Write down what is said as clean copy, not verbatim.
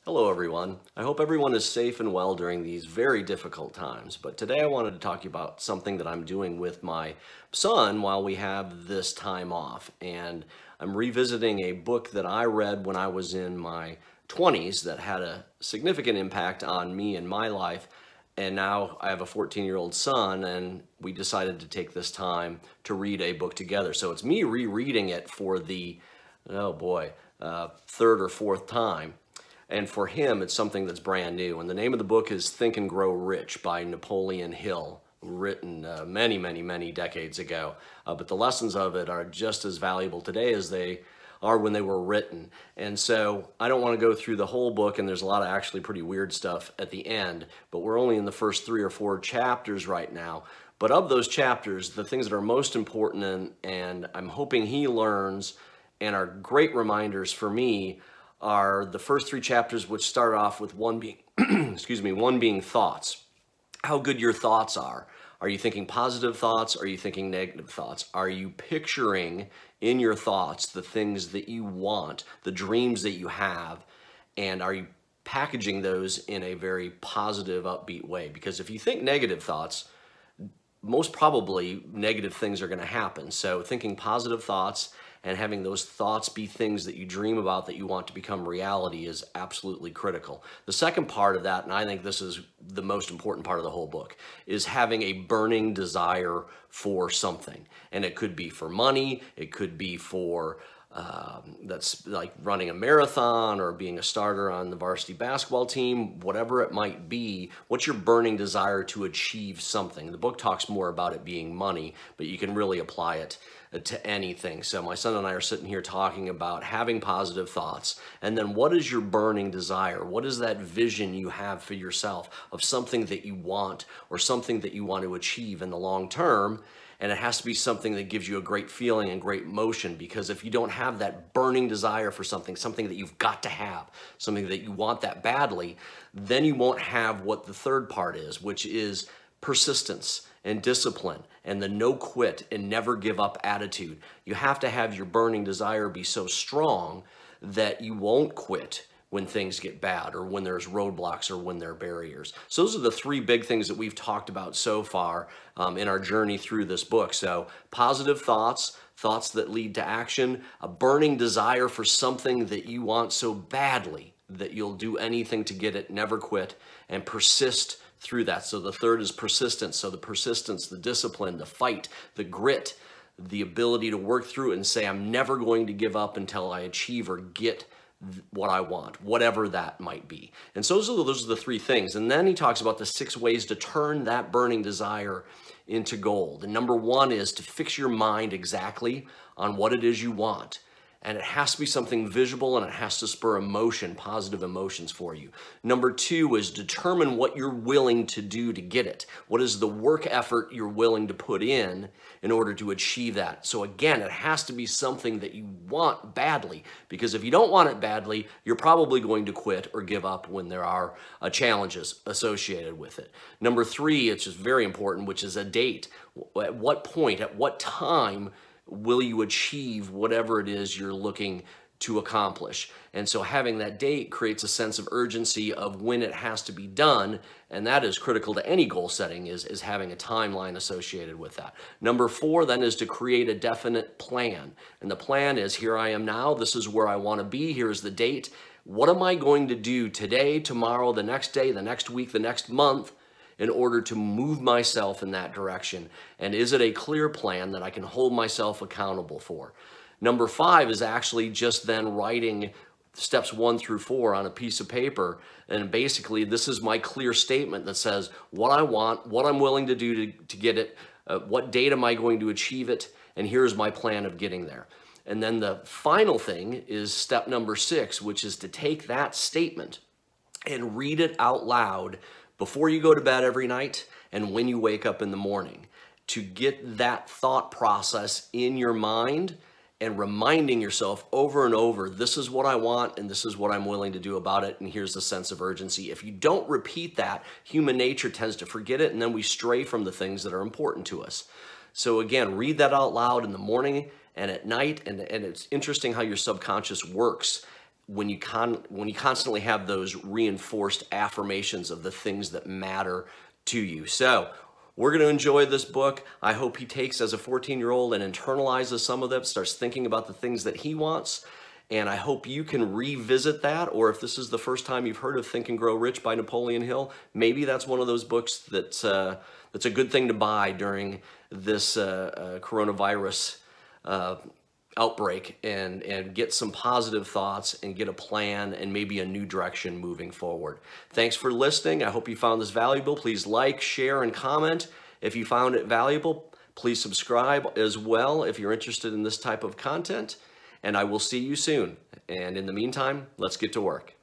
Hello everyone. I hope everyone is safe and well during these very difficult times, but today I wanted to talk to you about something that I'm doing with my son while we have this time off. And I'm revisiting a book that I read when I was in my 20s that had a significant impact on me and my life. And now I have a 14-year-old son, and we decided to take this time to read a book together. So it's me rereading it for the, third or fourth time. And for him, it's something that's brand new. And the name of the book is Think and Grow Rich by Napoleon Hill, written many decades ago. But the lessons of it are just as valuable today as they are when they were written. And so I don't want to go through the whole book, and there's a lot of actually pretty weird stuff at the end, but we're only in the first 3 or 4 chapters right now. But of those chapters, the things that are most important and I'm hoping he learns and are great reminders for me are the first 3 chapters, which start off with one being, one being thoughts. How good your thoughts are. Are you thinking positive thoughts? Are you thinking negative thoughts? Are you picturing in your thoughts the things that you want, the dreams that you have, and are you packaging those in a very positive, upbeat way? Because if you think negative thoughts, most probably negative things are going to happen. So thinking positive thoughts and having those thoughts be things that you dream about that you want to become reality is absolutely critical. The second part of that, and I think this is the most important part of the whole book, is having a burning desire for something. And it could be for money, it could be for that's like running a marathon or being a starter on the varsity basketball team, whatever it might be. What's your burning desire to achieve something? The book talks more about it being money, but you can really apply it to anything. So my son and I are sitting here talking about having positive thoughts, and then what is your burning desire? What is that vision you have for yourself of something that you want or something that you want to achieve in the long term? And it has to be something that gives you a great feeling and great motion, because if you don't have that burning desire for something, something that you've got to have, something that you want that badly, then you won't have what the third part is, which is persistence and discipline and the no quit and never give up attitude. You have to have your burning desire be so strong that you won't quit when things get bad or when there's roadblocks or when there are barriers. So those are the 3 big things that we've talked about so far in our journey through this book. So positive thoughts, thoughts that lead to action, a burning desire for something that you want so badly that you'll do anything to get it, never quit, and persist through that. So the third is persistence. So the persistence, the discipline, the fight, the grit, the ability to work through it and say, I'm never going to give up until I achieve or get what I want, whatever that might be. And so those are the 3 things. And then he talks about the 6 ways to turn that burning desire into gold. And number 1 is to fix your mind exactly on what it is you want. And it has to be something visible, and it has to spur emotion, positive emotions for you. Number 2 is determine what you're willing to do to get it. What is the work effort you're willing to put in order to achieve that? So again, it has to be something that you want badly, because if you don't want it badly, you're probably going to quit or give up when there are challenges associated with it. Number 3, it's just very important, which is a date. At what point, at what time will you achieve whatever it is you're looking to accomplish? And so having that date creates a sense of urgency of when it has to be done, and that is critical to any goal setting, is having a timeline associated with that. Number 4 then is to create a definite plan. And the plan is, here I am now, this is where I want to be, here's the date. What am I going to do today, tomorrow, the next day, the next week, the next month, in order to move myself in that direction? And is it a clear plan that I can hold myself accountable for? Number 5 is actually just then writing steps 1 through 4 on a piece of paper. And basically, this is my clear statement that says what I want, what I'm willing to do to get it, what date am I going to achieve it, and here's my plan of getting there. And then the final thing is step number 6, which is to take that statement and read it out loud before you go to bed every night and when you wake up in the morning, to get that thought process in your mind and reminding yourself over and over, this is what I want and this is what I'm willing to do about it, and here's the sense of urgency. If you don't repeat that, human nature tends to forget it, and then we stray from the things that are important to us. So again, read that out loud in the morning and at night, and it's interesting how your subconscious works when you constantly have those reinforced affirmations of the things that matter to you. So we're going to enjoy this book. I hope he takes as a 14-year-old and internalizes some of them, starts thinking about the things that he wants. And I hope you can revisit that, or if this is the first time you've heard of Think and Grow Rich by Napoleon Hill, maybe that's one of those books that's a good thing to buy during this coronavirus outbreak, and get some positive thoughts and get a plan and maybe a new direction moving forward. Thanks for listening. I hope you found this valuable. Please like, share, and comment. If you found it valuable, please subscribe as well if you're interested in this type of content. And I will see you soon. And in the meantime, let's get to work.